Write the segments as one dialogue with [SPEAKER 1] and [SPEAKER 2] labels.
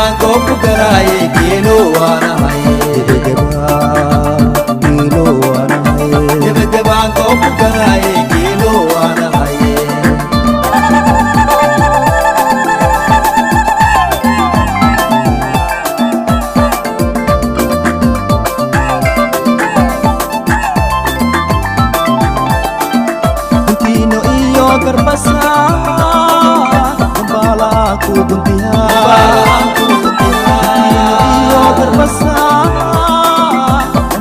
[SPEAKER 1] gebagaban goku garaye gelo wana haye gelo wana haye gebagaban goku garaye gelo wana haye Tino iyo garbasa ku buntiha iyo garbasa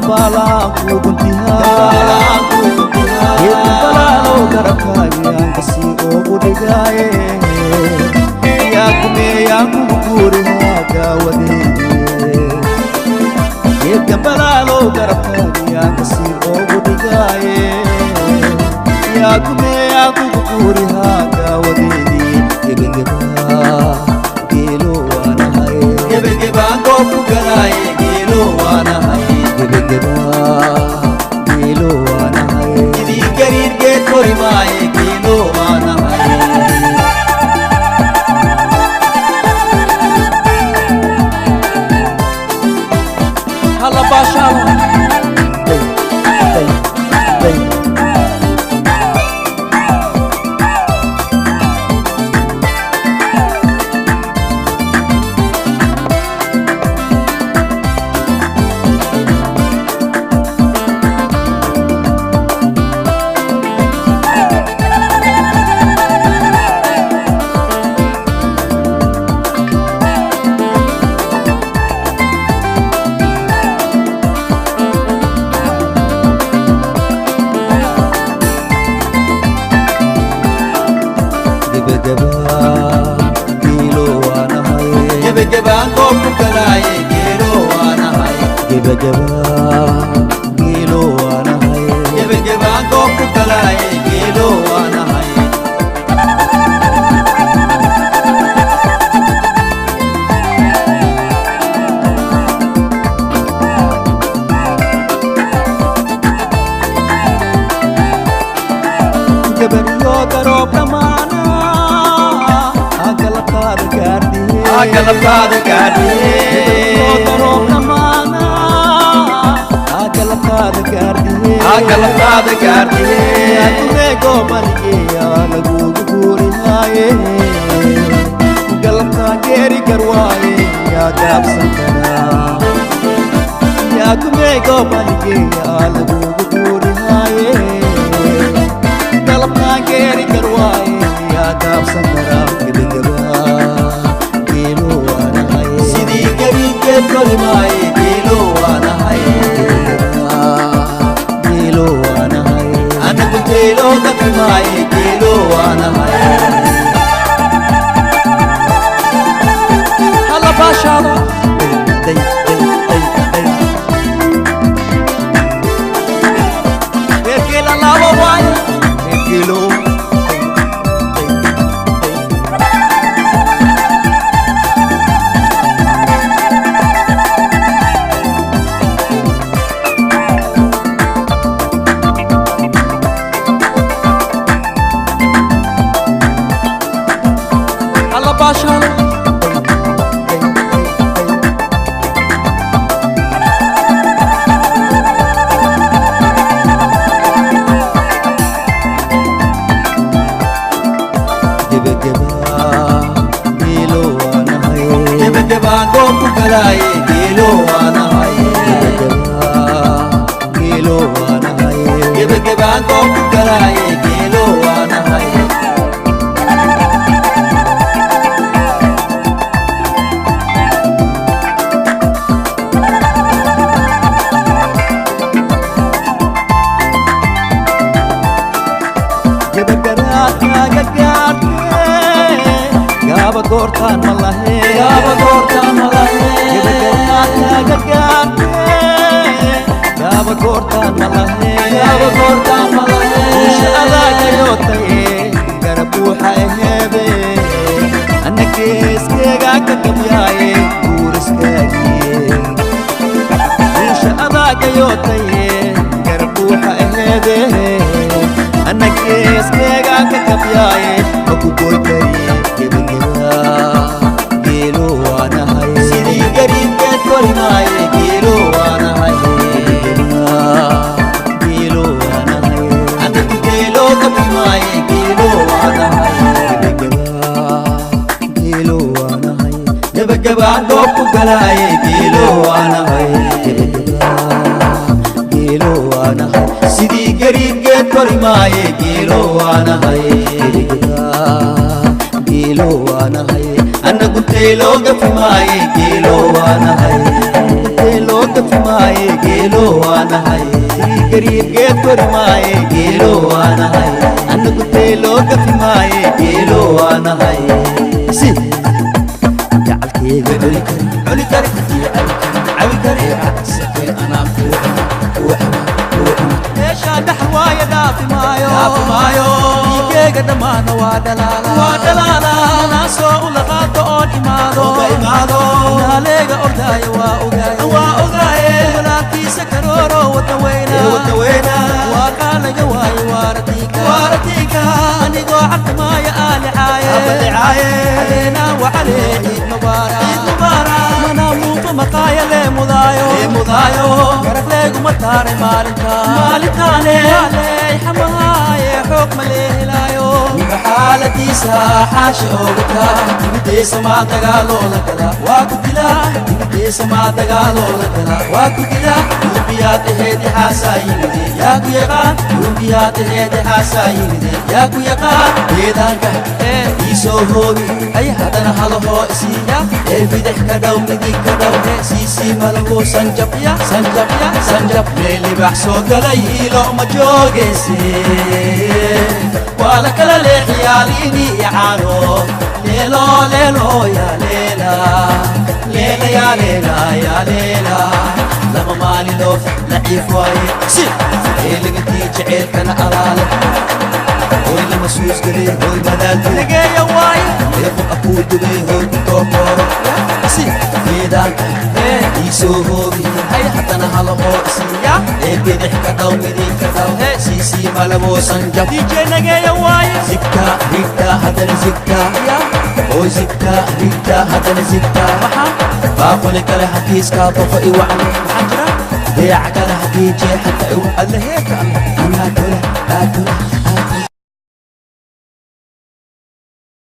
[SPEAKER 1] bala ku buntiha yetu balalo garakayan kasi ogu digaye ya kume ya kuburi gawade yetu balalo garakayan kasi ogu digaye ya kume ya kuburi gawade gelo wana haye gebagaban goku garaye gelo wana haye gelo wana haye idi garir ge tori maye gelo wana haye hala bashala gebagaban goku garaye gelo wana haye gelo wana haye gebagaban goku garaye gelo wana haye gebariyo daro pramana agalapad gardi agalapad gardi daro pramana agalapad gardi atume go maniye alagu guri haye galapta geri karwaye ya gap sakana ya atume go maniye alagu guri haye galapta geri karwaye ya gap sakana gelo wana haye sidi gabi ke kolmaye gelo wana haye gelo wana haye anaku gelo takmaye gelo wana haye hala bashala gela lawa waya gelo gebagaban goku garaye gelo wana haye gelo wana haye gebagaban goku garaye gelo wana haye gaba gortan malahe gaba gortan malahe shada kayotaye garabu hayhebe annake iskega kakabyaye guriskagiye shada kayotaye garabu hayhebe annake iskega kakabyaye aku boy kariye gebagaba gelo wana haye galaye geelo waana hay geelo waana hay sidii gariibgeed kori maaye geelo waana hay geelo waana hay anagu teelooga fimaaye geelo waana hay teelooga fimaaye geelo waana hay sidii gariibgeed kori maaye geelo waana hay anagu teelooga fimaaye geelo waana hay si jacalkeega cuni kari cawi kari sakeen anaa meeshaan dhaxal waaya dhaafi maayo dhiigeega dhammaana waa dhalaala anaa soo ula qaado oon imaado naaleega ordaayo waa ogaaye walaalkiisa karooro wada weyna waa qaalaga waayo waaratiinka anigoo cabdamaaya aalicaaye aleenaa wacalee ciid mubaara mana muuqo maqaaya lee mudaayo garafleeguma taaray maalintaane aley xamaaye xoog ma lee helaayo xaaladiisa xaasha oogataa dibideysa maa dagaaloo la galaa waa ku dilaa dibideysa maa dagaaloo la galaa waa ku dilaa urbiyaad aheed xaasaa yimide yaa ku yaqaan urbiyaad aheed xaasaa yimide yaa ku yaqaan deedaanka iisoo hoobi ay haddana halahoo isiiya ee bidix ka dhow midig ka dhow siisii malaguu sanjab meelibax soo galay ilo ma joogeyse waa la kala leexiyaaliini icaano leelo yaa leela lama maaliloo laciif waaye si eeligatii jaceelkana alaale hoy lama suusgale hoy madaalgeeya waaye eeqo akuu dubay hoy ku tookooro si geedaanka iisoo hoobi hay haddana halahoo isiiya ee bidix ka dhow midig ka dhow siisii malaboo sanjab dijenageeya waaye zigta rigta haddana zigta hoy zigta rigta haddana zigta baaquli kale hakiiskaa bofo i wacne maxaa jira deeca kale hakii jeexata iwa allaheeka anaa dola